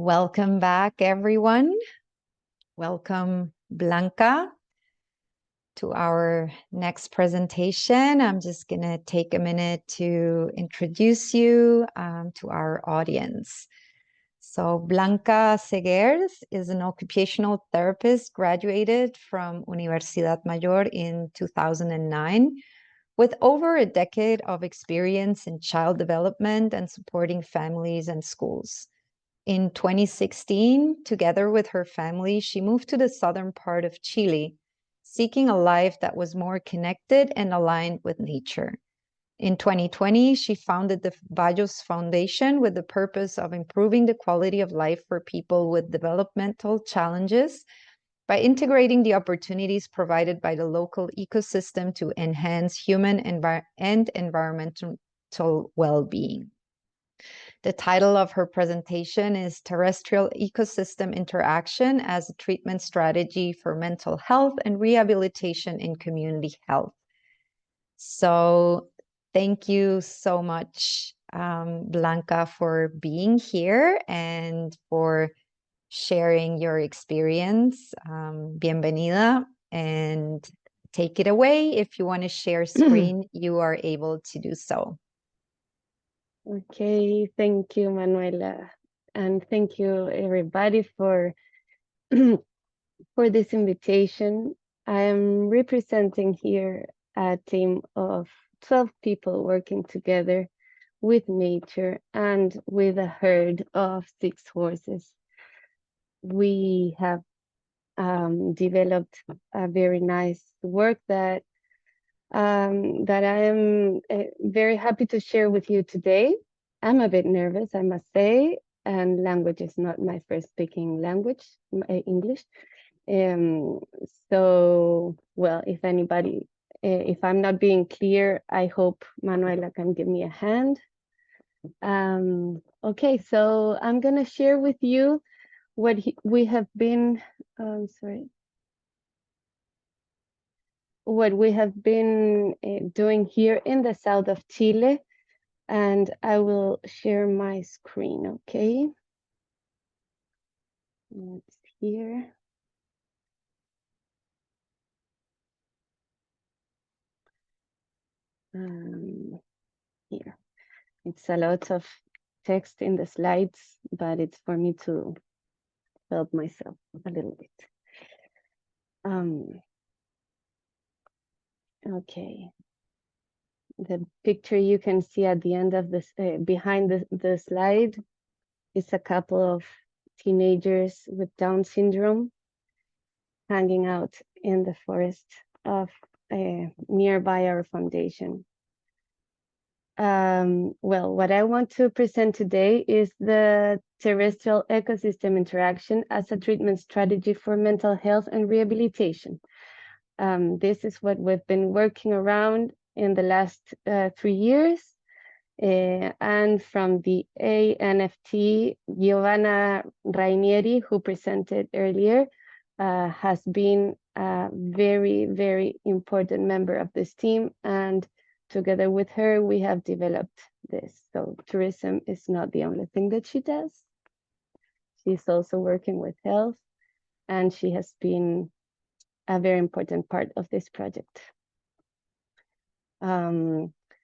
Welcome back, everyone. Welcome, Blanca, to our next presentation. I'm just going to take a minute to introduce you to our audience. So Blanca Zegers is an occupational therapist, graduated from Universidad Mayor in 2009, with over a decade of experience in child development and supporting families and schools. In 2016, together with her family, she moved to the southern part of Chile, seeking a life that was more connected and aligned with nature. In 2020, she founded the Bayos Foundation with the purpose of improving the quality of life for people with developmental challenges by integrating the opportunities provided by the local ecosystem to enhance human and environmental well-being. The title of her presentation is Terrestrial Ecosystem Interaction as a Treatment Strategy for Mental Health and Rehabilitation in Community Health. So thank you so much, Blanca, for being here and for sharing your experience. Bienvenida, and take it away. If you want to share screen, you are able to do so. Okay, thank you, Manuela, and thank you everybody for for this invitation. I am representing here a team of 12 people working together with nature and with a herd of 6 horses. We have developed a very nice work that I am very happy to share with you today. I'm a bit nervous, I must say, and language is not my first speaking language, English. So, well, if anybody, if I'm not being clear, I hope Manuela can give me a hand. Okay, so I'm gonna share with you what we have been, what we have been doing here in the south of Chile, and I will share my screen, okay? It's here. Here. It's a lot of text in the slides, but it's for me to help myself a little bit. Okay. The picture you can see at the end of this, behind the slide, is a couple of teenagers with Down syndrome hanging out in the forest of nearby our foundation. Well, what I want to present today is the terrestrial ecosystem interaction as a treatment strategy for mental health and rehabilitation. This is what we've been working around in the last 3 years. And from the ANFT, Giovanna Rainieri, who presented earlier, has been a very, very important member of this team. And together with her, we have developed this. So tourism is not the only thing that she does. She's also working with health, and she has been a very important part of this project.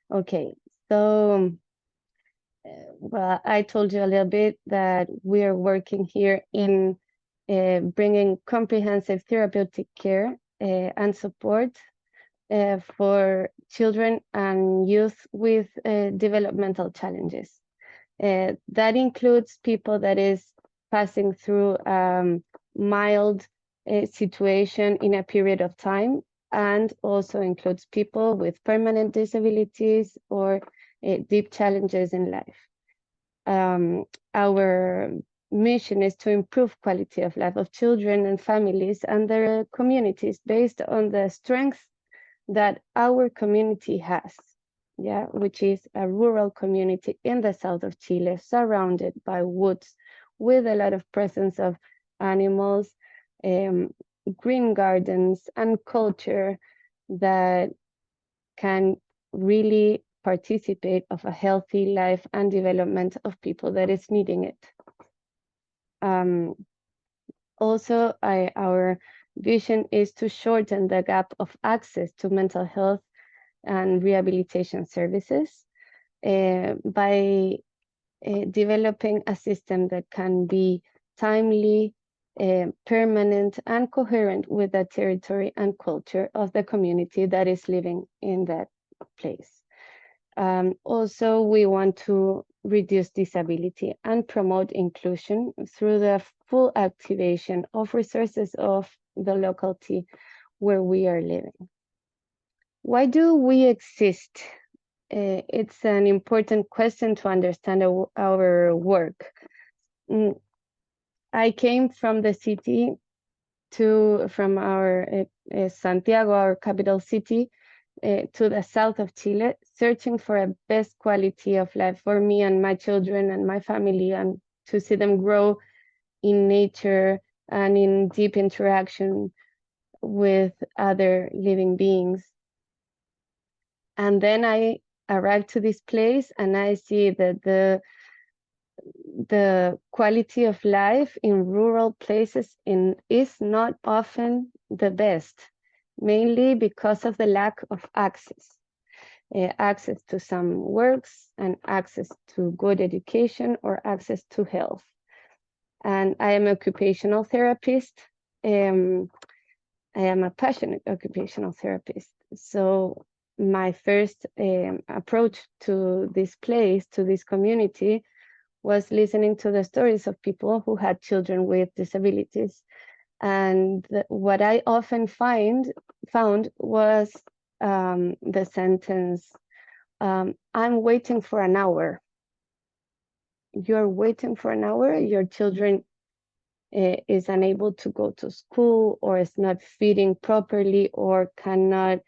Okay, so, well, I told you a little bit that we are working here in bringing comprehensive therapeutic care and support for children and youth with developmental challenges. That includes people that is passing through mild situation in a period of time, and also includes people with permanent disabilities or deep challenges in life. Our mission is to improve quality of life of children and families and their communities based on the strengths that our community has, which is a rural community in the south of Chile, surrounded by woods, with a lot of presence of animals, green gardens, and culture that can really participate of a healthy life and development of people that is needing it. Also, our vision is to shorten the gap of access to mental health and rehabilitation services by developing a system that can be timely, permanent, and coherent with the territory and culture of the community that is living in that place. Also, we want to reduce disability and promote inclusion through the full activation of resources of the locality where we are living. Why do we exist? It's an important question to understand our work. I came from the city from our Santiago, our capital city, to the south of Chile, searching for a best quality of life for me and my children and my family, and to see them grow in nature and in deep interaction with other living beings. And then I arrived to this place and I see that the quality of life in rural places is not often the best, mainly because of the lack of access. Access to some works and access to good education or access to health. And I am an occupational therapist. I am a passionate occupational therapist. So my first approach to this place, to this community, was listening to the stories of people who had children with disabilities. And what I often found was the sentence, I'm waiting for an hour. You're waiting for an hour, your children is unable to go to school or is not feeding properly or cannot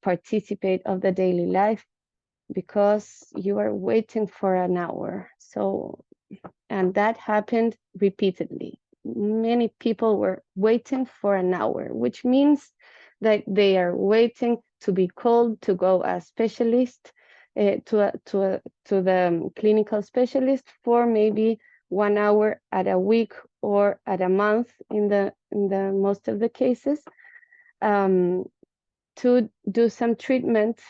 participate of the daily life because you are waiting for an hour. So, and that happened repeatedly. Many people were waiting for an hour, which means that they are waiting to be called to go a specialist, to the clinical specialist for maybe 1 hour at a week or at a month in the most of the cases, to do some treatment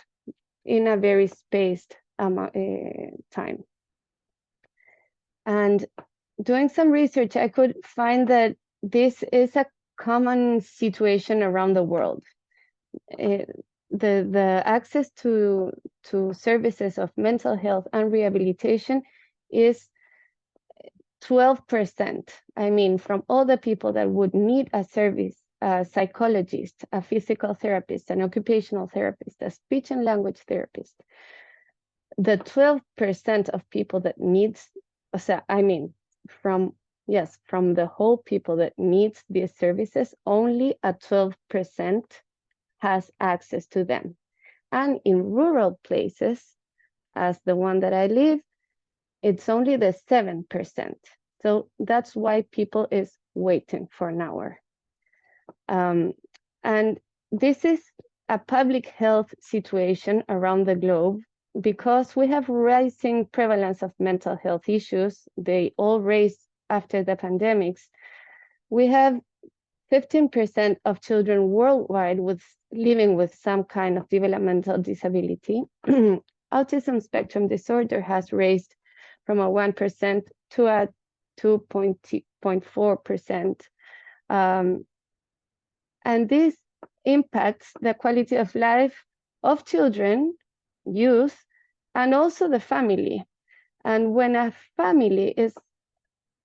in a very spaced time. And doing some research, I could find that this is a common situation around the world. The access to services of mental health and rehabilitation is 12%. I mean, from all the people that would need a service, a psychologist, a physical therapist, an occupational therapist, a speech and language therapist, the 12% of people that needs, I mean, from the whole people that needs these services, only a 12% has access to them. And in rural places, as the one that I live, it's only the 7%. So that's why people is waiting for an hour. And this is a public health situation around the globe because we have rising prevalence of mental health issues. They all raised after the pandemics. We have 15% of children worldwide living with some kind of developmental disability. Autism spectrum disorder has raised from a 1% to a 2.4%. And this impacts the quality of life of children, youth, and also the family. And when a family is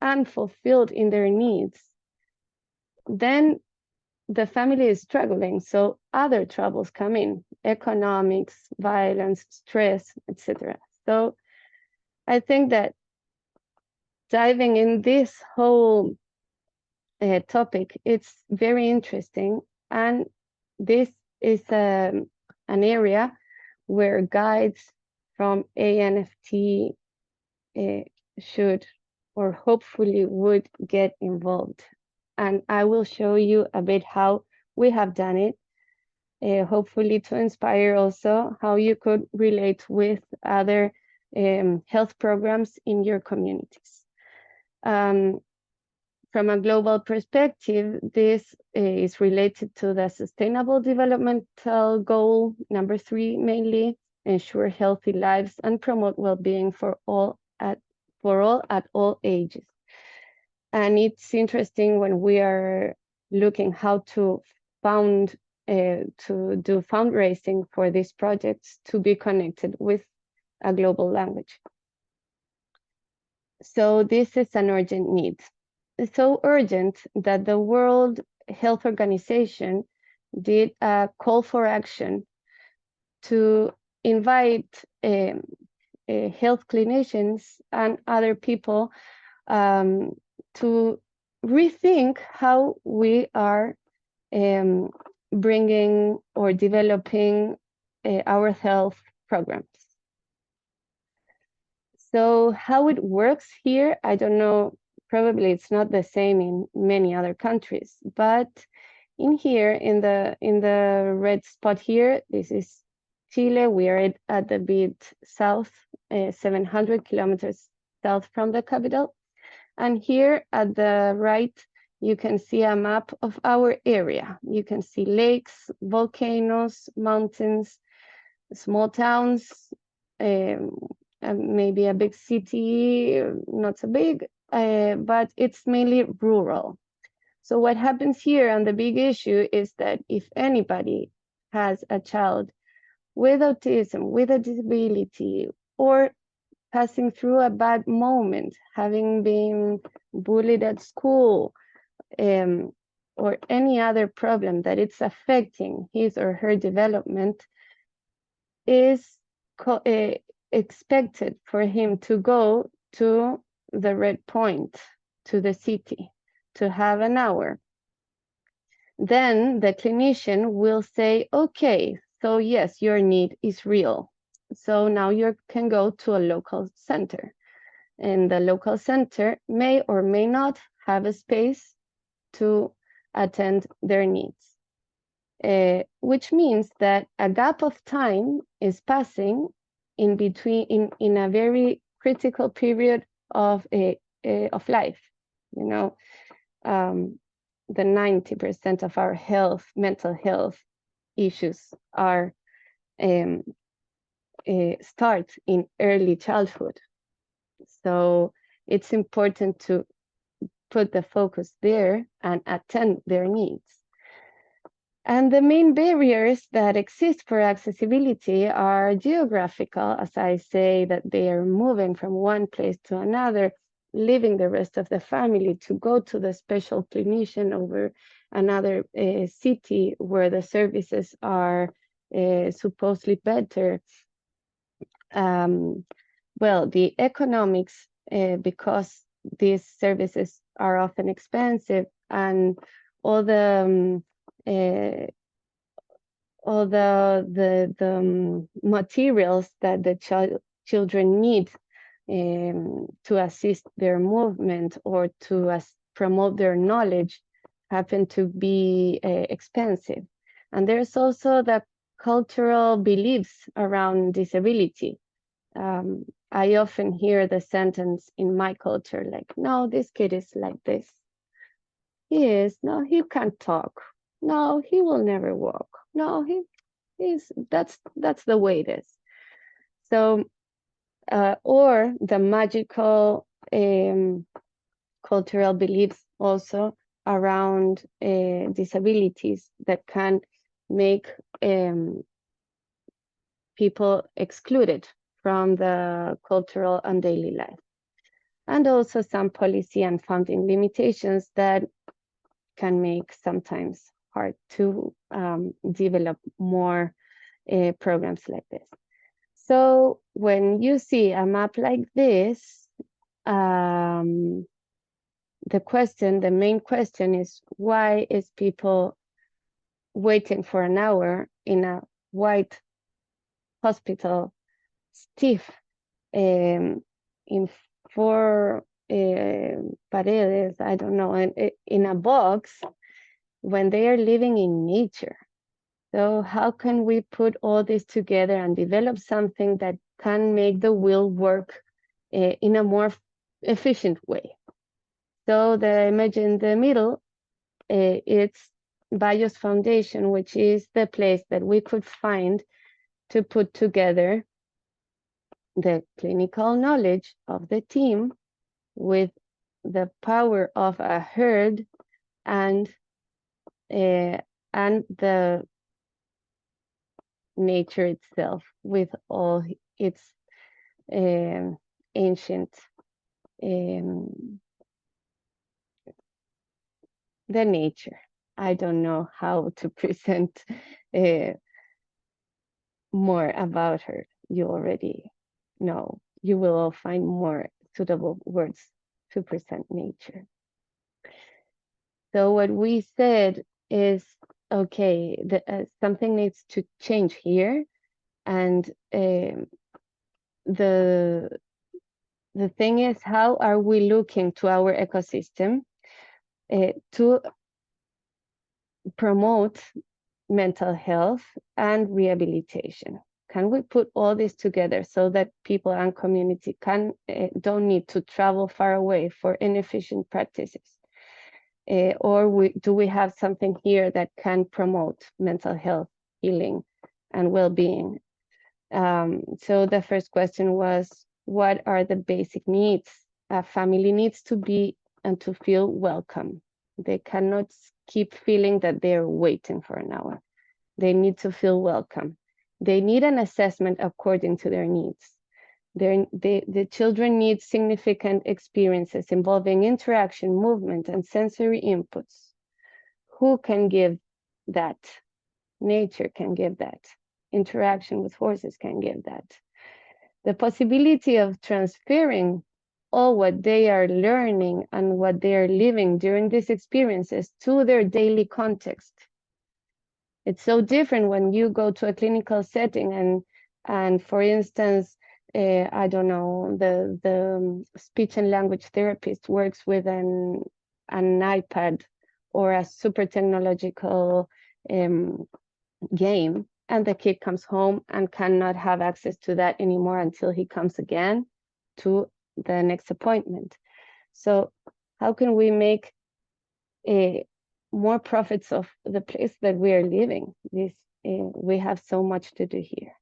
unfulfilled in their needs, then the family is struggling. So other troubles come in: economics, violence, stress, etc. So I think that diving in this whole topic, it's very interesting. And this is an area where guides from ANFT should, or hopefully would, get involved. And I will show you a bit how we have done it, hopefully to inspire also how you could relate with other health programs in your communities. from a global perspective, this is related to the Sustainable Developmental Goal number 3, mainly ensure healthy lives and promote well-being for all at all ages. And it's interesting when we are looking how to do fundraising for these projects to be connected with a global language. So this is an urgent need. It's so urgent that the World Health Organization did a call for action to invite health clinicians and other people to rethink how we are bringing or developing our health programs. So how it works here, I don't know, probably it's not the same in many other countries, but in here, in the red spot here, this is Chile. We are at the bit south, 700 kilometers south from the capital. And here at the right, you can see a map of our area. You can see lakes, volcanoes, mountains, small towns, maybe a big city, not so big, but it's mainly rural. So what happens here, and the big issue is that if anybody has a child with autism, with a disability, or passing through a bad moment, having been bullied at school, or any other problem that it's affecting his or her development, is expected for him to go to the red point, to the city, to have an hour. Then the clinician will say, okay, so yes, your need is real. So now you can go to a local center. And the local center may or may not have a space to attend their needs. Which means that a gap of time is passing in between, in a very critical period of life. You know, the 90% of our mental health issues are start in early childhood. So it's important to put the focus there and attend their needs. And the main barriers that exist for accessibility are geographical, as I say, that they are moving from one place to another, leaving the rest of the family to go to the special clinician over another city where the services are supposedly better. Well, the economics, because these services are often expensive, and all the materials that the children need to assist their movement or to promote their knowledge happen to be expensive. And there's also the cultural beliefs around disability. I often hear the sentence in my culture like, no, this kid is like this. No, he can't talk. No, he will never walk. No, that's the way it is. So, or the magical cultural beliefs also around disabilities that can make people excluded from the cultural and daily life. And also some policy and funding limitations that can make sometimes hard to develop more programs like this. So when you see a map like this, the main question is, why is people waiting for an hour in a white hospital, stiff, in 4 paredes, I don't know, in a box, when they are living in nature? So how can we put all this together and develop something that can make the wheel work in a more efficient way? So the image in the middle, it's Bayos Foundation, which is the place that we could find to put together the clinical knowledge of the team with the power of a herd and the nature itself with all its ancient the nature. I don't know how to present more about her. You already know. You will all find more suitable words to present nature. So what we said is, okay, something needs to change here, and the thing is, how are we looking to our ecosystem to promote mental health and rehabilitation? Can we put all this together so that people and community don't need to travel far away for inefficient practices? Or do we have something here that can promote mental health, healing, and well-being? So the first question was, what are the basic needs? A family needs to be and to feel welcome. They cannot keep feeling that they're waiting for an hour. They need to feel welcome. They need an assessment according to their needs. The children need significant experiences involving interaction, movement, and sensory inputs. Who can give that? Nature can give that. Interaction with horses can give that. The possibility of transferring all what they are learning and what they are living during these experiences to their daily context. It's so different when you go to a clinical setting and for instance, I don't know, the speech and language therapist works with an iPad or a super technological game, and the kid comes home and cannot have access to that anymore until he comes again to the next appointment. So how can we make more profits of the place that we are living? We have so much to do here.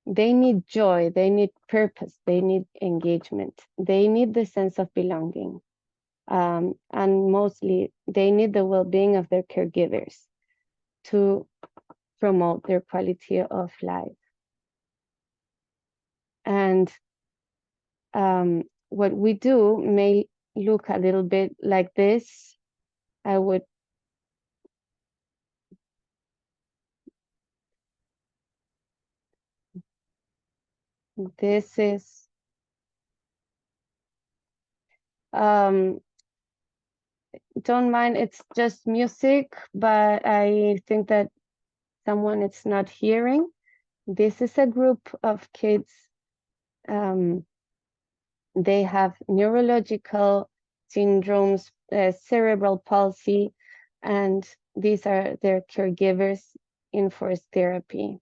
They need joy, they need purpose, they need engagement, they need the sense of belonging, and mostly they need the well-being of their caregivers to promote their quality of life. And what we do may look a little bit like this. This is don't mind, it's just music, but I think that someone is not hearing. This is a group of kids. They have neurological syndromes, cerebral palsy, and these are their caregivers in forced therapy.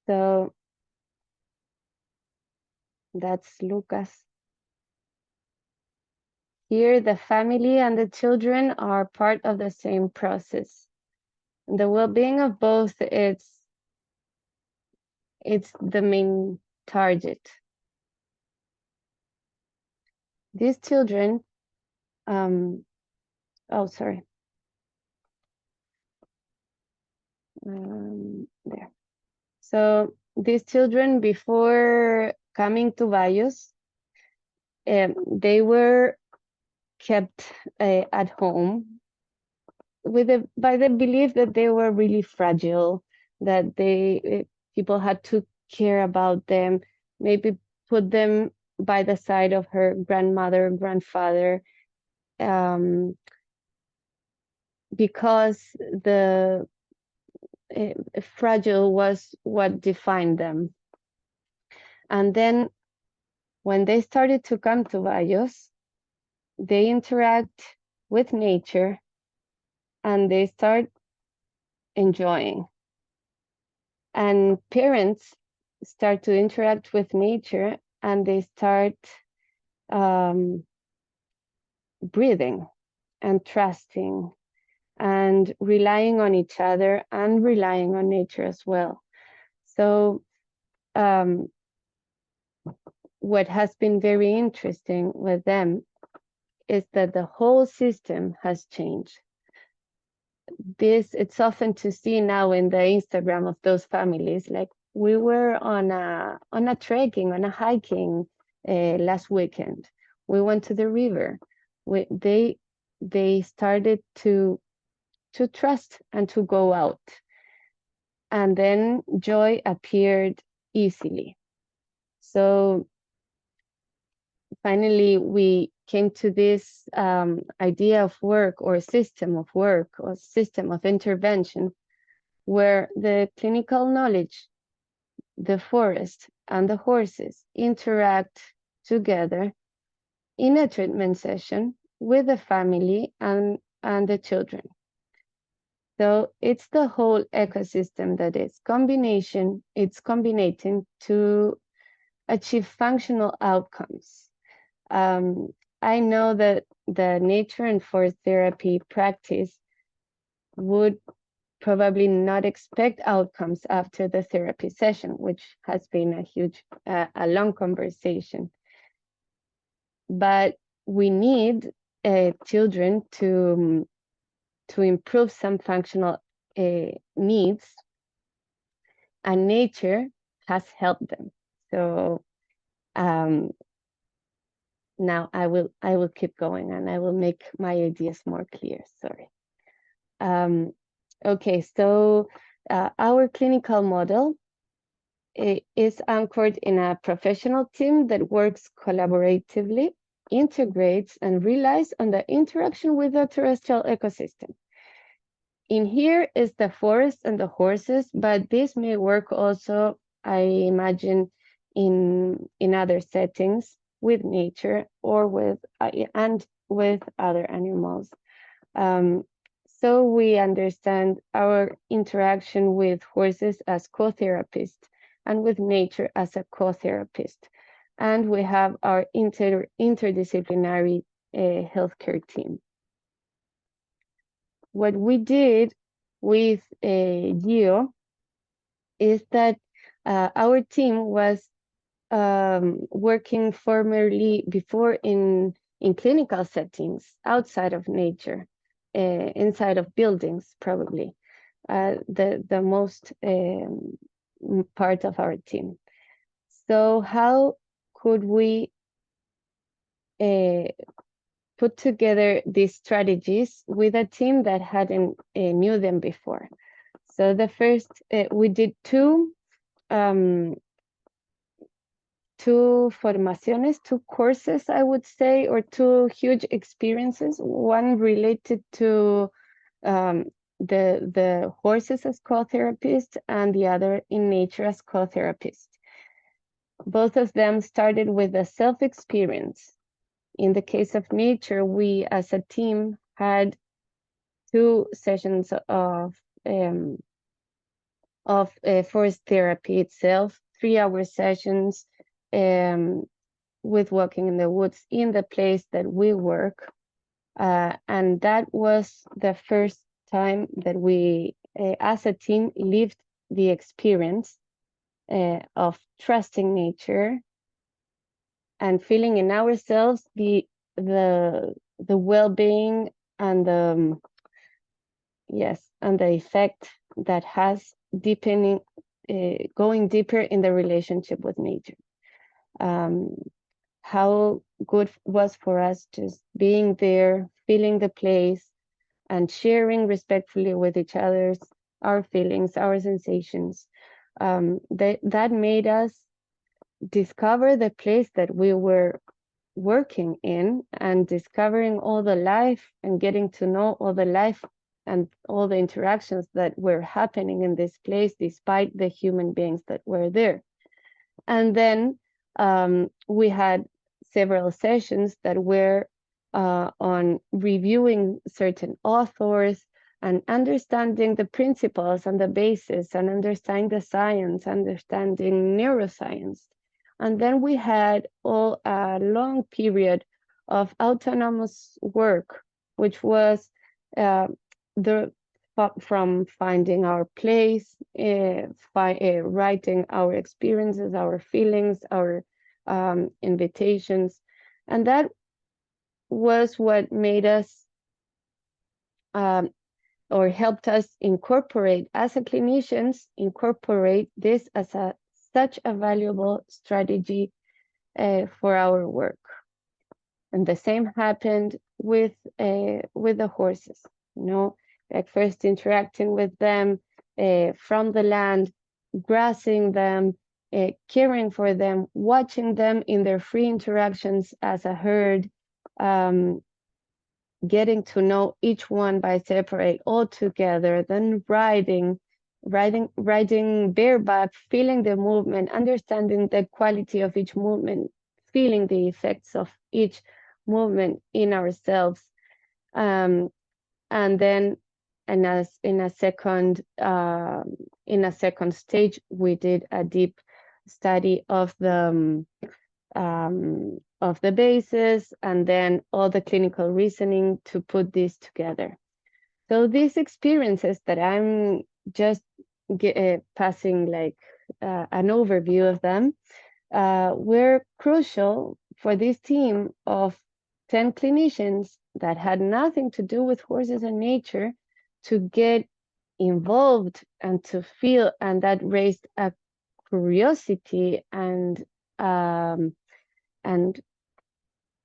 So that's Lucas. Here, the family and the children are part of the same process. The well-being of both, it's the main target. These children, oh, sorry. There. So these children, before coming to Bayos, they were kept at home by the belief that they were really fragile, that people had to care about them, maybe put them by the side of her grandmother, grandfather, because the fragile was what defined them. And then when they started to come to Bayos, they interact with nature, and they start enjoying. And parents start to interact with nature, and they start breathing and trusting and relying on each other and relying on nature as well. So what has been very interesting with them is that the whole system has changed. It's often to see now in the Instagram of those families, like we were on a trekking, on a hiking last weekend. We went to the river. They started to trust and to go out. And then joy appeared easily. So finally, we came to this idea of work or system of work or system of intervention where the clinical knowledge, the forest, and the horses interact together in a treatment session with the family and the children. So it's the whole ecosystem that is it's combinating to achieve functional outcomes. I know that the nature and forest therapy practice would probably not expect outcomes after the therapy session, which has been a long conversation. But we need children to improve some functional needs, and nature has helped them. So now I will keep going, and I will make my ideas more clear. Sorry. Okay, so our clinical model is anchored in a professional team that works collaboratively, integrates, and relies on the interaction with the terrestrial ecosystem. In here is the forest and the horses, but this may work also, I imagine, in other settings with nature or with other animals. So we understand our interaction with horses as co-therapists and with nature as a co-therapist. And we have our interdisciplinary healthcare team. What we did with Gio is that our team was working formerly before in clinical settings outside of nature, inside of buildings, probably the most part of our team. So how could we put together these strategies with a team that hadn't knew them before? So the first, we did two formaciones, two courses, I would say, or two huge experiences. One related to the horses as co-therapist, and the other in nature as co-therapist. Both of them started with a self-experience. In the case of nature, we as a team had 2 sessions of forest therapy itself, 3-hour sessions with walking in the woods in the place that we work. And that was the first time that we, as a team, lived the experience of trusting nature and feeling in ourselves the well-being and the effect that has deepening, going deeper in the relationship with nature. How good was for us just being there, feeling the place, and sharing respectfully with each other's our feelings, our sensations. That made us discover the place that we were working in, and discovering all the life and getting to know all the life and all the interactions that were happening in this place despite the human beings that were there. And then we had several sessions that were on reviewing certain authors and understanding the principles and the basis and understanding the science, understanding neuroscience. And then we had all a long period of autonomous work, which was from finding our place, writing our experiences, our feelings, our invitations. And that was what made us or helped us incorporate, as a clinicians, incorporate this as such a valuable strategy for our work. And the same happened with the horses, you know, like first interacting with them from the land, grassing them, caring for them, watching them in their free interactions as a herd, getting to know each one by separate all together, then riding bareback, feeling the movement, understanding the quality of each movement, feeling the effects of each movement in ourselves. And then in a second stage, we did a deep study of the basis, and then all the clinical reasoning to put this together. So these experiences that I'm just passing like an overview of them were crucial for this team of 10 clinicians that had nothing to do with horses and nature to get involved and to feel, and that raised a curiosity and an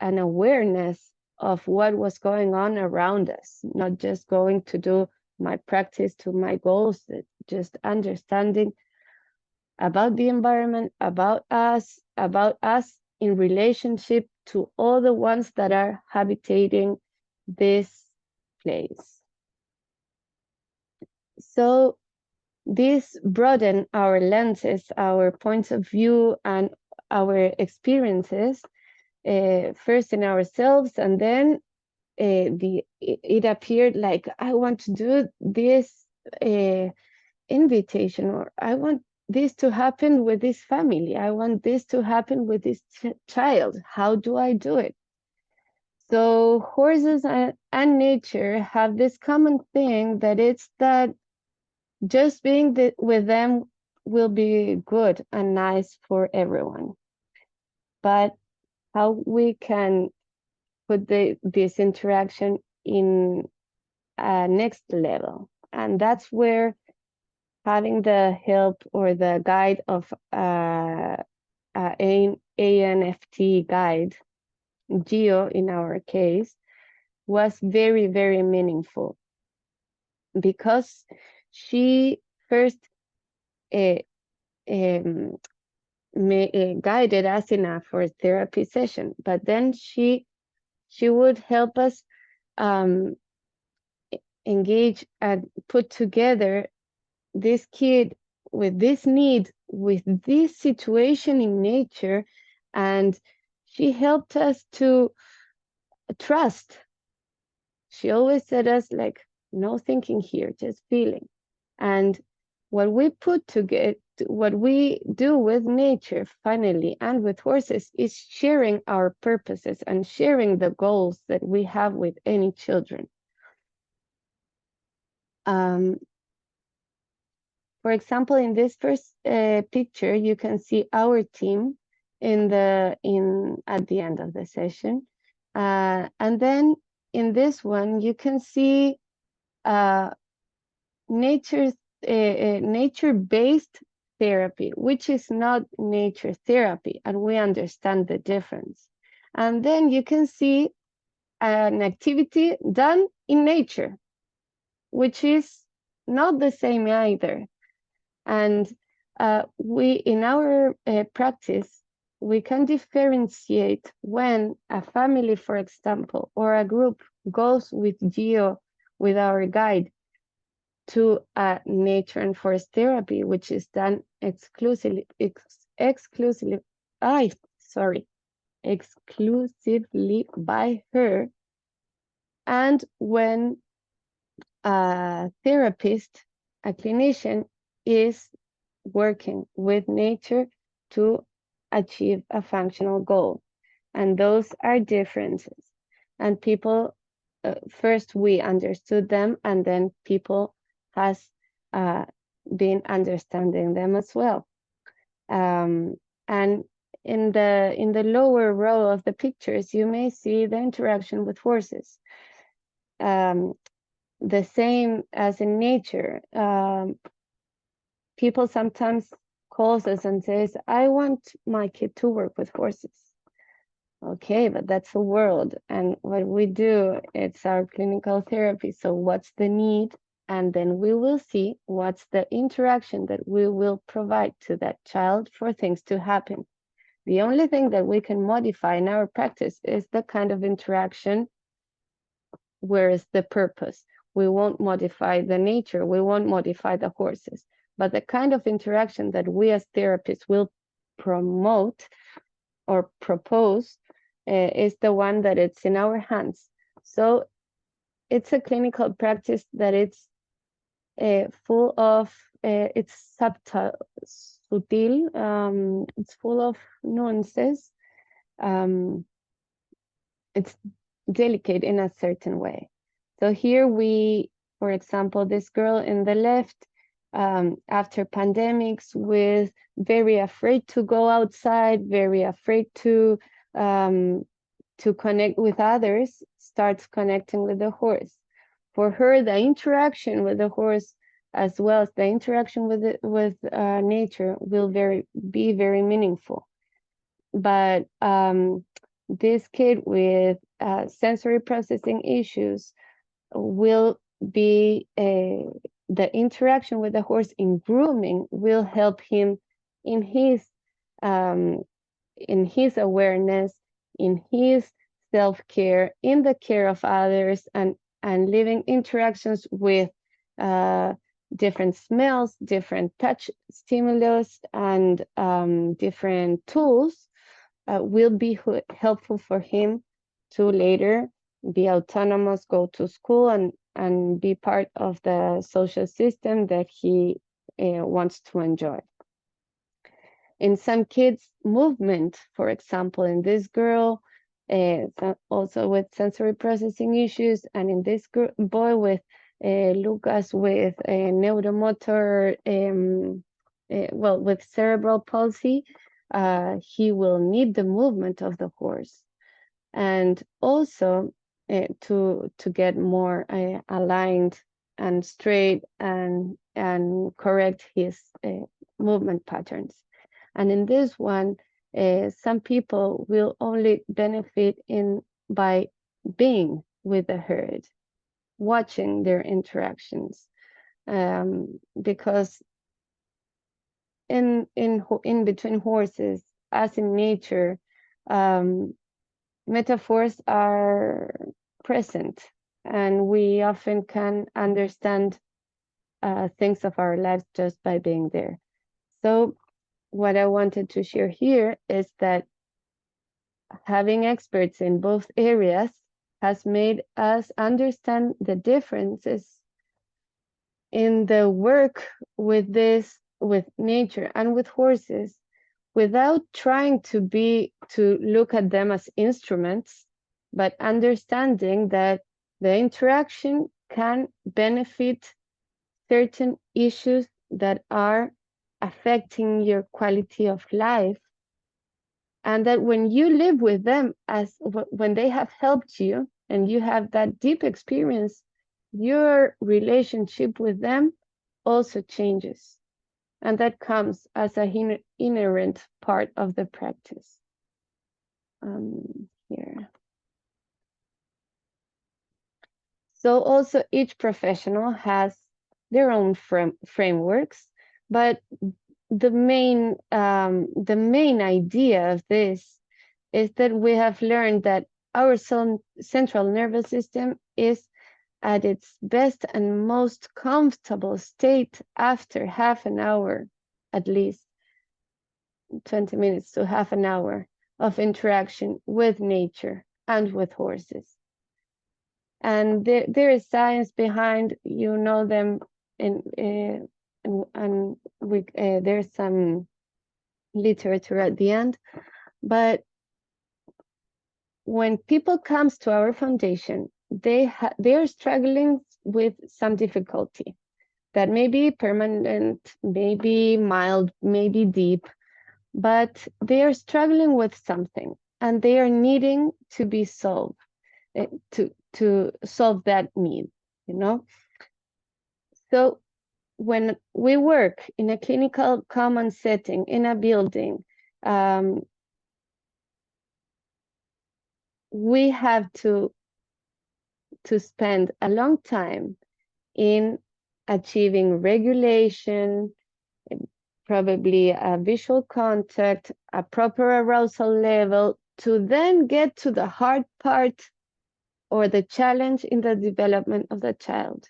awareness of what was going on around us, not just going to do my practice to my goals, just understanding about the environment, about us in relationship to all the ones that are habitating this place. So this broadened our lenses, our points of view, and our experiences, first in ourselves, and then it appeared like, I want to do this invitation, or I want this to happen with this family, I want this to happen with this child. How do I do it? So horses and nature have this common thing, that it's that just being with them will be good and nice for everyone. But how we can put this interaction in a next level, and that's where having the help or the guide of an ANFT guide, Geo in our case, was very, very meaningful, because she first guided us in a first therapy session, but then she would help us engage and put together this kid with this need, with this situation in nature, and she helped us to trust. She always said us like, no thinking here, just feeling. And what we put together, what we do with nature finally and with horses, is sharing our purposes and sharing the goals that we have with any children. For example, in this first picture, you can see our team at the end of the session, and then in this one you can see nature-based therapy, which is not nature therapy, and we understand the difference. And then you can see an activity done in nature, which is not the same either. And we, in our practice, we can differentiate when a family, for example, or a group goes with Geo, with our guide, to a nature and forest therapy, which is done exclusively by her, and when a therapist, a clinician, is working with nature to achieve a functional goal. And those are differences. And people, first we understood them, and then people has been understanding them as well. And in the lower row of the pictures, you may see the interaction with horses. The same as in nature. People sometimes calls us and says, I want my kid to work with horses. Okay, but that's a world. And what we do, it's our clinical therapy. So what's the need? And then we will see what's the interaction that we will provide to that child for things to happen. The only thing that we can modify in our practice is the kind of interaction, where is the purpose. We won't modify the nature, we won't modify the horses, but the kind of interaction that we as therapists will promote or propose is the one that it's in our hands. So it's a clinical practice that it's full of, it's subtle, it's full of nuances. It's delicate in a certain way. So here we, for example, this girl in the left, after pandemics, with very afraid to go outside, very afraid to connect with others, starts connecting with the horse. For her, the interaction with the horse, as well as the interaction with nature, will be very meaningful. But this kid with sensory processing issues will be the interaction with the horse in grooming will help him in his awareness, in his self-care, in the care of others, and living interactions with different smells, different touch stimulus, and different tools will be helpful for him to later be autonomous, go to school, and be part of the social system that he wants to enjoy. In some kids, movement, for example, in this girl, also with sensory processing issues, and in this boy with Lucas with neuromotor, with cerebral palsy, he will need the movement of the horse, and also to get more aligned and straight and correct his movement patterns. And in this one, some people will only benefit by being with the herd, watching their interactions, because in between horses, as in nature, metaphors are present, and we often can understand things of our lives just by being there. So what I wanted to share here is that having experts in both areas has made us understand the differences in the work with nature and with horses, without trying to look at them as instruments, but understanding that the interaction can benefit certain issues that are affecting your quality of life, and that when you live with them, when they have helped you and you have that deep experience, your relationship with them also changes, and that comes as an inherent part of the practice. Here. So also each professional has their own frameworks, but the main idea of this is that we have learned that our central nervous system is at its best and most comfortable state after half an hour, at least 20 minutes to half an hour of interaction with nature and with horses. And there is science behind, you know them, and there's some literature at the end. But when people comes to our foundation, they are struggling with some difficulty that may be permanent, maybe mild, maybe deep, but they are struggling with something and they are needing to be solved, to solve that need, you know? So when we work in a clinical common setting, in a building, we have to spend a long time in achieving regulation, probably a visual contact, a proper arousal level, to then get to the hard part or the challenge in the development of the child.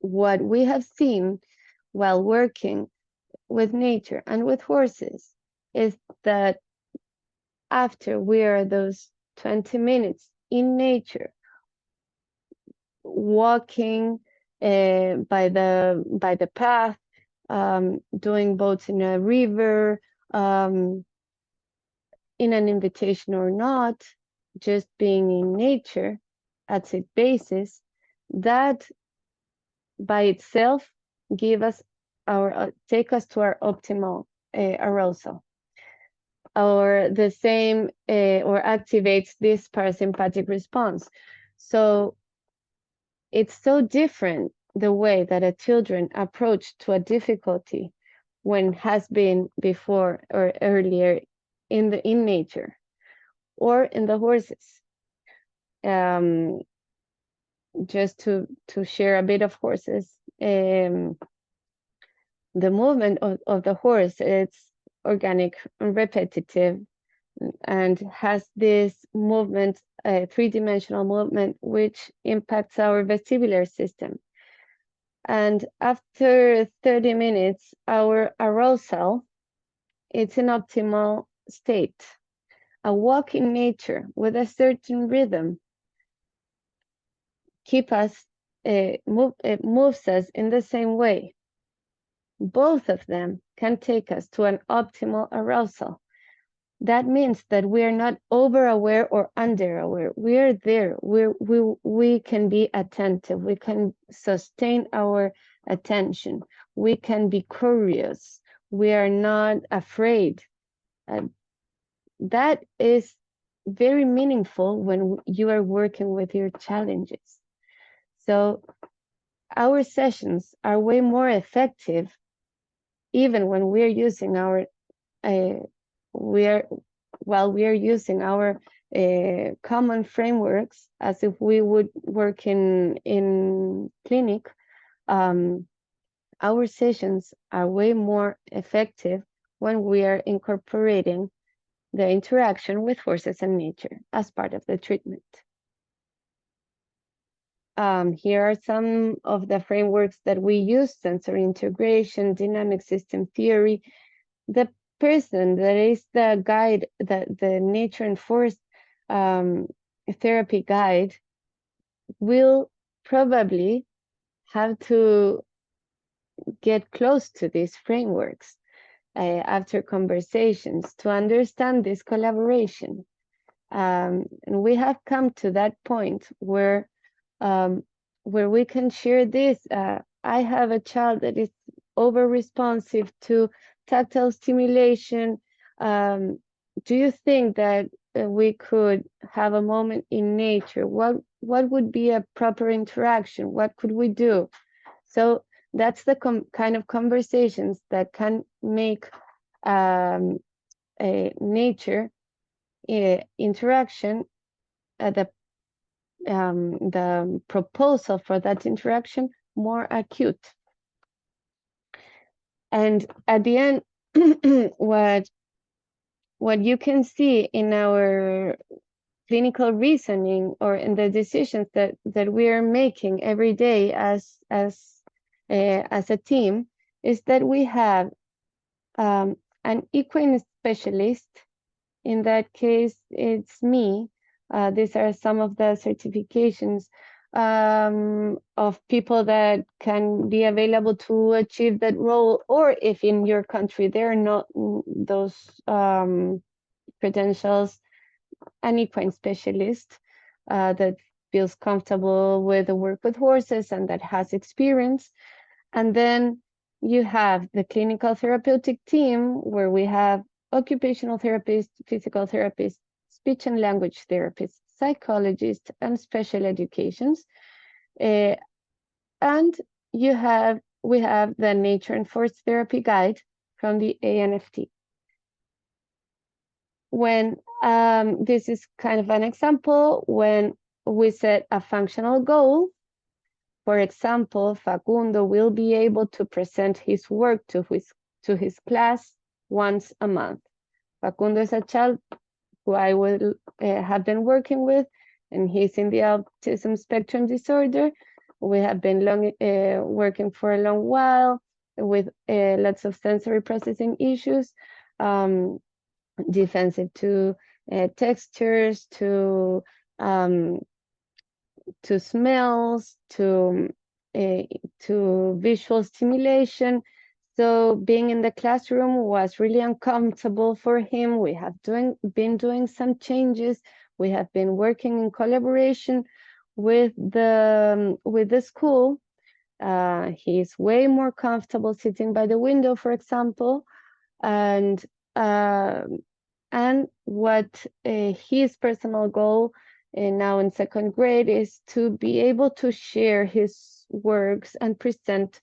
What we have seen while working with nature and with horses is that after we are those 20 minutes in nature, walking by the path, doing boats in a river, in an invitation or not, just being in nature at its basis, that by itself take us to our optimal arousal, or the same, or activates this parasympathetic response. So it's so different the way that a children approach to a difficulty when has been before or earlier in nature or in the horses. Just to share a bit of horses, the movement of the horse, it's organic and repetitive, and has this movement, a three-dimensional movement, which impacts our vestibular system. And after 30 minutes, our arousal, it's an optimal state. A walk in nature with a certain rhythm moves us in the same way. Both of them can take us to an optimal arousal. That means that we are not over-aware or under-aware. We are there. We can be attentive. We can sustain our attention. We can be curious. We are not afraid. That is very meaningful when you are working with your challenges. So our sessions are way more effective even when we are using our using our common frameworks as if we would work in clinic. Our sessions are way more effective when we are incorporating the interaction with horses and nature as part of the treatment. Here are some of the frameworks that we use: sensory integration, dynamic system theory. The person that is the guide, the nature and forest therapy guide, will probably have to get close to these frameworks after conversations to understand this collaboration. And we have come to that point where we can share this. I have a child that is over responsive to tactile stimulation. Do you think that we could have a moment in nature? What would be a proper interaction? What could we do? So that's the kind of conversations that can make a nature interaction, the proposal for that interaction, more acute. And at the end, what you can see in our clinical reasoning or in the decisions that we are making every day as a team is that we have an equine specialist. In that case, it's me, These are some of the certifications of people that can be available to achieve that role, or if in your country there are not those credentials, an equine specialist that feels comfortable with the work with horses and that has experience. And then you have the clinical therapeutic team, where we have occupational therapists, physical therapists, speech and language therapists, psychologists, and special educations. And we have the nature and force therapy guide from the ANFT. When this is kind of an example, when we set a functional goal, for example, Facundo will be able to present his work to his class once a month. Facundo is a child who I will have been working with, and he's in the autism spectrum disorder. We have been working for a long while with lots of sensory processing issues, defensive to textures, to smells, to visual stimulation. So being in the classroom was really uncomfortable for him. We have been doing some changes. We have been working in collaboration with the school. He's way more comfortable sitting by the window, for example, and what his personal goal now in second grade is to be able to share his works and present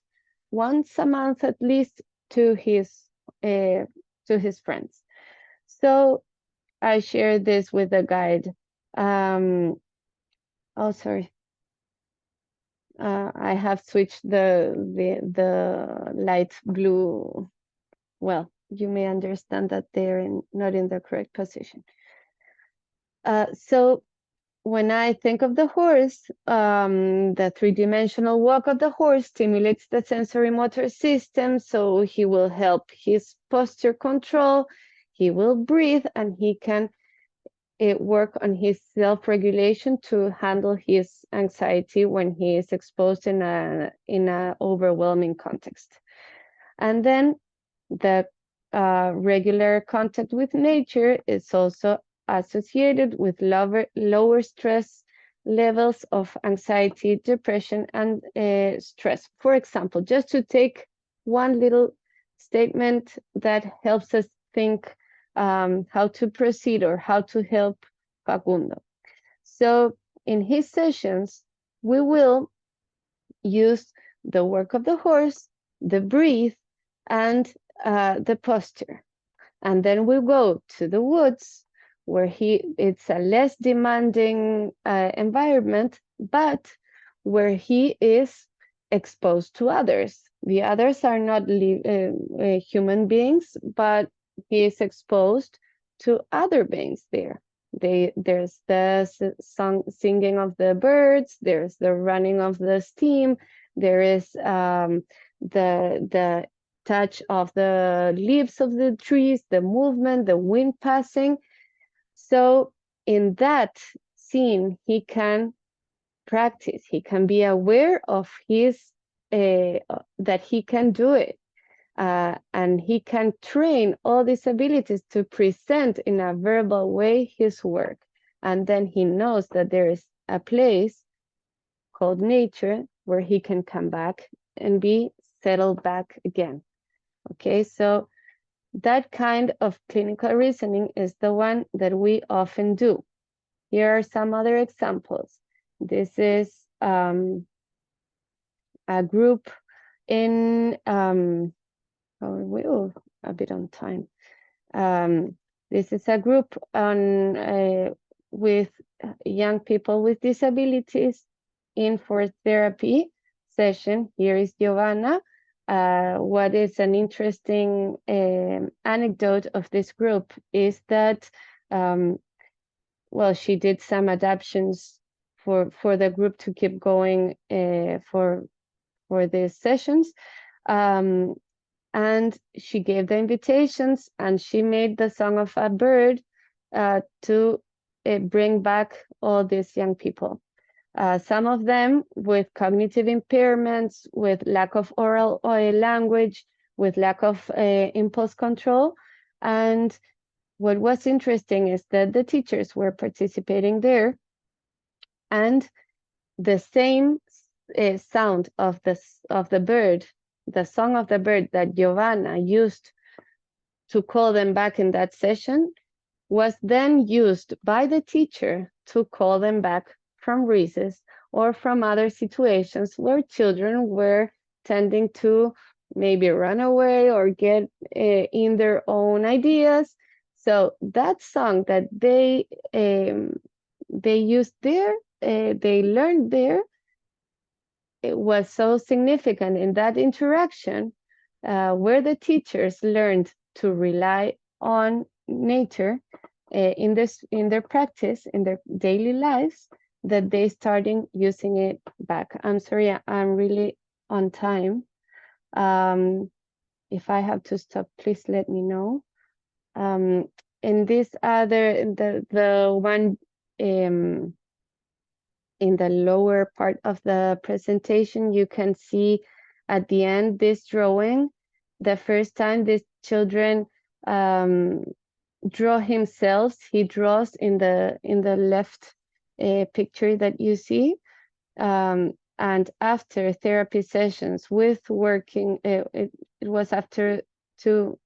once a month at least to his friends. So I share this with the guide. Oh, sorry. I have switched the light blue. Well, you may understand that they're not in the correct position. So when I think of the horse, the three-dimensional walk of the horse stimulates the sensorimotor system, so he will help his posture control, he will breathe, and he can work on his self-regulation to handle his anxiety when he is exposed in a overwhelming context. And then the regular contact with nature is also associated with lower stress levels of anxiety, depression, and stress. For example, just to take one little statement that helps us think how to proceed or how to help Facundo. So in his sessions, we will use the work of the horse, the breathe, and the posture. And then we'll go to the woods, where it's a less demanding environment, but where he is exposed to others. The others are not human beings, but he is exposed to other beings there. There's the singing of the birds, there's the running of the steam, there is the touch of the leaves of the trees, the movement, the wind passing. So in that scene, he can practice, he can be aware of that he can do it. And he can train all these abilities to present in a verbal way his work. And then he knows that there is a place called nature where he can come back and be settled back again. Okay, so that kind of clinical reasoning is the one that we often do. Here are some other examples. This is a group in, we're a bit on time. This is a group on with young people with disabilities in for therapy session. Here is Giovanna. What is an interesting anecdote of this group is that, well, she did some adaptations for the group to keep going for these sessions. And she gave the invitations, and she made the song of a bird to bring back all these young people. Some of them with cognitive impairments, with lack of oral language, with lack of impulse control. And what was interesting is that the teachers were participating there, and the same sound of the bird, the song of the bird that Giovanna used to call them back in that session, was then used by the teacher to call them back from recess or from other situations where children were tending to maybe run away or get in their own ideas. So that song that they used there, they learned there, it was so significant in that interaction where the teachers learned to rely on nature in their practice, in their daily lives, that they started using it back. I'm sorry, I'm really on time. If I have to stop, please let me know. In this other, the one in the lower part of the presentation, you can see at the end this drawing. The first time these children draw himself, he draws in the left picture that you see. And after therapy sessions with working, it was after 2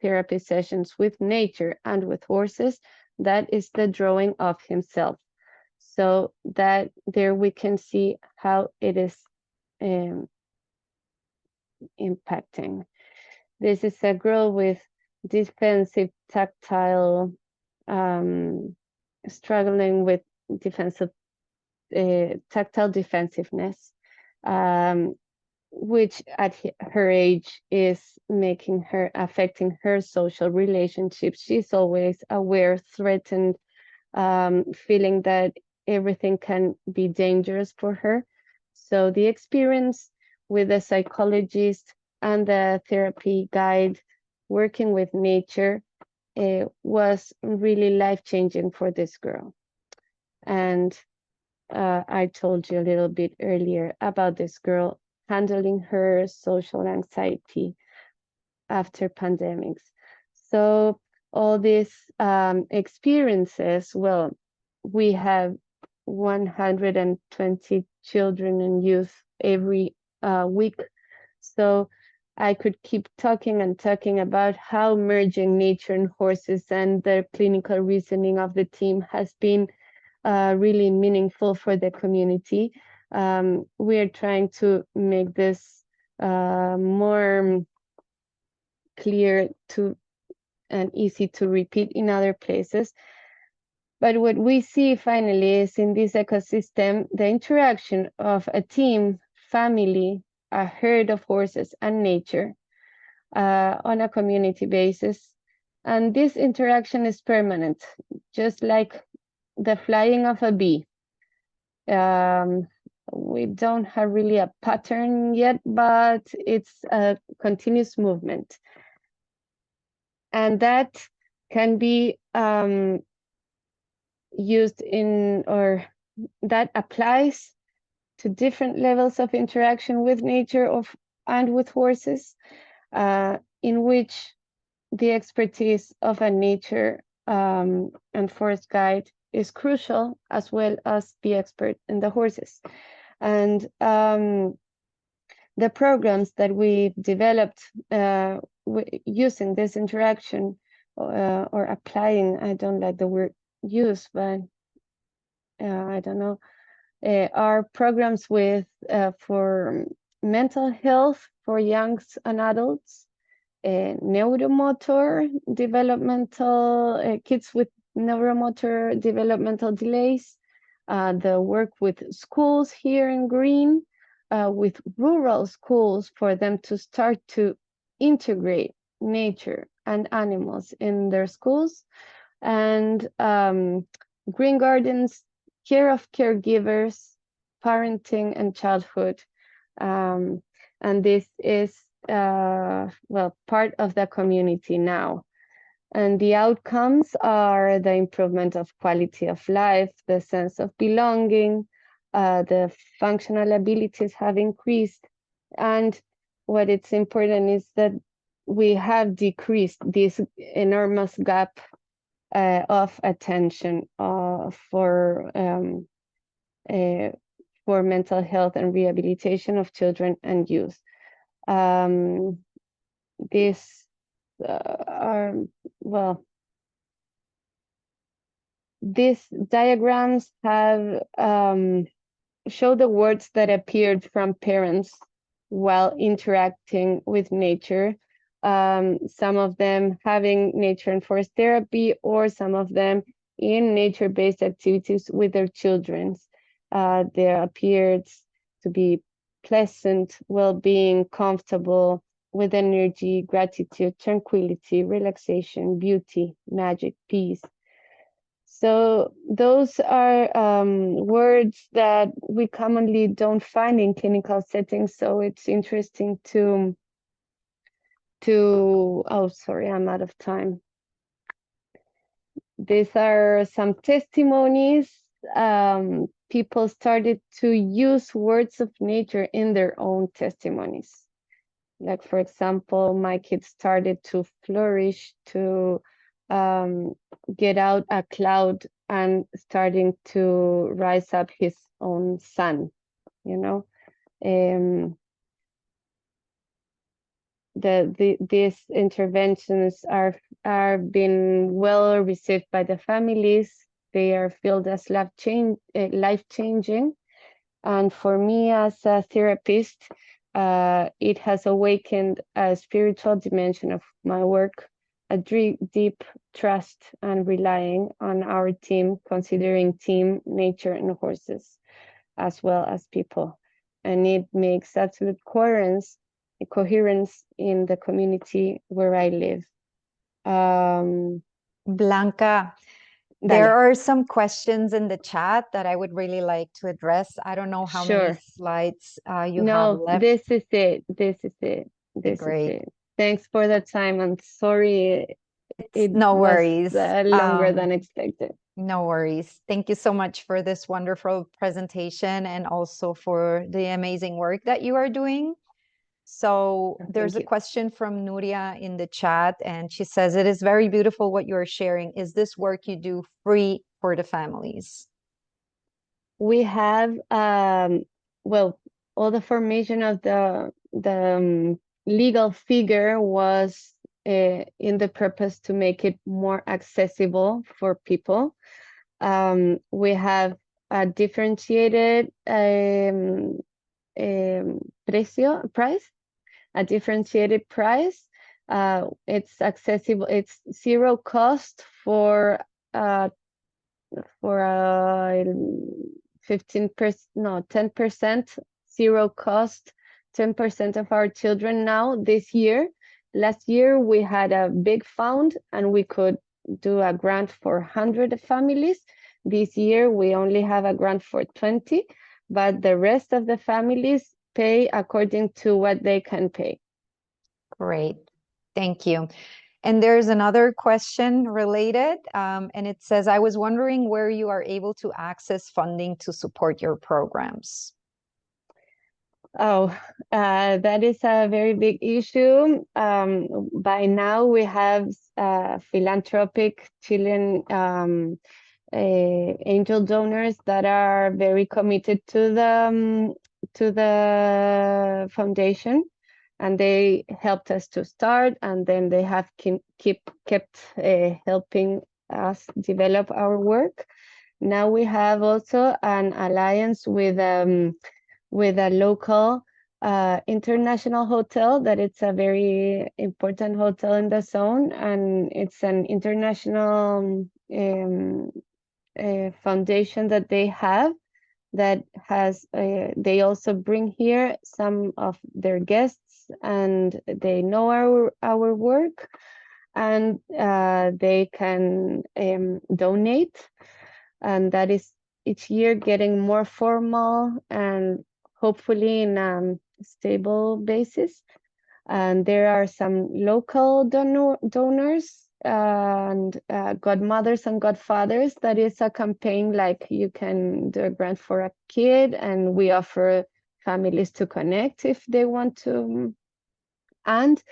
therapy sessions with nature and with horses, that is the drawing of himself. So that there we can see how it is impacting. This is a girl with defensive tactile, struggling with defensive tactile defensiveness, which at her age is affecting her social relationships. She's always aware, threatened, feeling that everything can be dangerous for her. So the experience with the psychologist and the therapy guide working with nature was really life-changing for this girl. And I told you a little bit earlier about this girl handling her social anxiety after pandemics. So all these experiences, well, we have 120 children and youth every week. So I could keep talking and talking about how merging nature and horses and the clinical reasoning of the team has been really meaningful for the community. We are trying to make this more clear to and easy to repeat in other places. But what we see finally is in this ecosystem, the interaction of a team, family, a herd of horses, and nature on a community basis. And this interaction is permanent, just like the flying of a bee. We don't have really a pattern yet, but it's a continuous movement. And that can be used in, or that applies to different levels of interaction with nature and with horses, in which the expertise of a nature and forest guide is crucial, as well as the expert in the horses. And the programs that we've developed using this interaction or applying, I don't like the word use, but I don't know, are programs with for mental health for youngs and adults, neuromotor developmental, kids with neuromotor developmental delays, the work with schools here in green, with rural schools for them to start to integrate nature and animals in their schools, and green gardens, care of caregivers, parenting and childhood. And this is, well, part of the community now. And the outcomes are the improvement of quality of life, the sense of belonging, the functional abilities have increased. And what it's important is that we have decreased this enormous gap of attention for mental health and rehabilitation of children and youth. These are, well, these diagrams have show the words that appeared from parents while interacting with nature. Some of them having nature and forest therapy, or some of them in nature-based activities with their children. There appeared to be pleasant, well-being, comfortable, with energy, gratitude, tranquility, relaxation, beauty, magic, peace. So those are words that we commonly don't find in clinical settings. So it's interesting to oh, sorry, I'm out of time. These are some testimonies. People started to use words of nature in their own testimonies. Like, for example, my kid started to flourish, to get out a cloud and starting to rise up his own sun, you know. These interventions are being well received by the families. They are felt as life-changing. And for me as a therapist, it has awakened a spiritual dimension of my work, a deep trust and relying on our team, considering team, nature, and horses, as well as people. And it makes absolute coherence in the community where I live. Blanca, there are some questions in the chat that I would really like to address. I don't know how many slides you have left. This is it. This is it. This is it. Thanks for the time. I'm sorry. No worries. Longer than expected. No worries. Thank you so much for this wonderful presentation and also for the amazing work that you are doing. So there's a question from Nuria in the chat, and she says, it is very beautiful what you are sharing. Is this work you do free for the families? We have, well, all the formation of the legal figure was in the purpose to make it more accessible for people. We have a differentiated price, a differentiated price. It's accessible. It's zero cost for 10%, zero cost, 10% of our children now this year. Last year we had a big fund and we could do a grant for 100 families. This year we only have a grant for 20, but the rest of the families pay according to what they can pay. Great, thank you. And there's another question related, and it says, I was wondering where you are able to access funding to support your programs. Oh, that is a very big issue. By now we have philanthropic Chilean angel donors that are very committed to the foundation, and they helped us to start, and then they have kept helping us develop our work. Now we have also an alliance with a local international hotel that it's a very important hotel in the zone, and it's an international foundation that they have that has they also bring here some of their guests, and they know our work, and they can donate, and that is each year getting more formal and hopefully in a stable basis. And there are some local donors and godmothers and godfathers. That is a campaign like you can do a grant for a kid, and we offer families to connect if they want to. And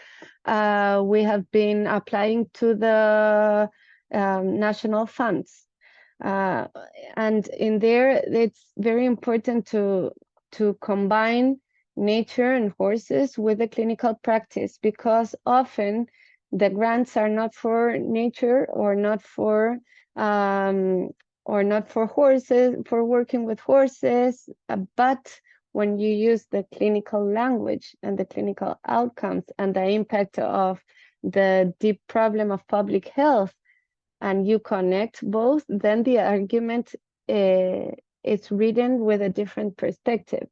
we have been applying to the national funds. And in there, it's very important to combine nature and horses with the clinical practice, because often the grants are not for nature or not for horses, for working with horses, but when you use the clinical language and the clinical outcomes and the impact of the deep problem of public health, and you connect both, then the argument is written with a different perspective.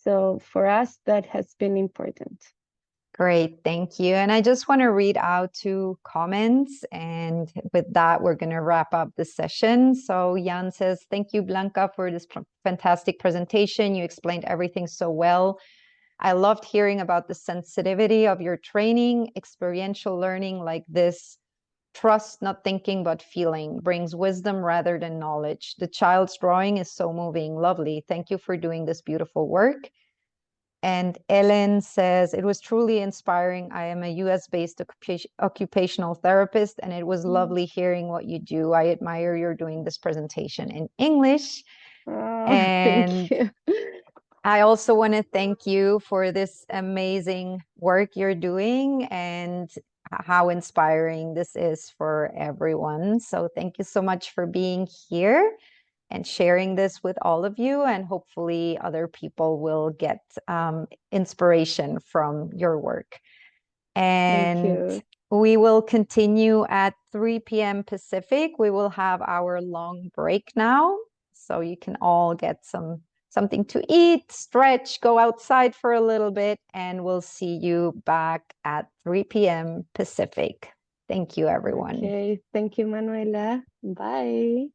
So for us, that has been important. Great, thank you. And I just want to read out 2 comments, and with that, we're going to wrap up the session. So Jan says, thank you, Blanca, for this fantastic presentation. You explained everything so well. I loved hearing about the sensitivity of your training. Experiential learning like this, trust, not thinking, but feeling, brings wisdom rather than knowledge. The child's drawing is so moving. Lovely. Thank you for doing this beautiful work. And Ellen says, it was truly inspiring. I am a US-based occupational therapist, and it was lovely hearing what you do. I admire your doing this presentation in English. Oh, And thank you. I also want to thank you for this amazing work you're doing and how inspiring this is for everyone. So thank you so much for being here and sharing this with all of you, and hopefully other people will get inspiration from your work. And we will continue at 3 p.m. Pacific. We will have our long break now, so you can all get something to eat, stretch, go outside for a little bit, and we'll see you back at 3 p.m. Pacific. Thank you, everyone. Okay, thank you, Manuela. Bye.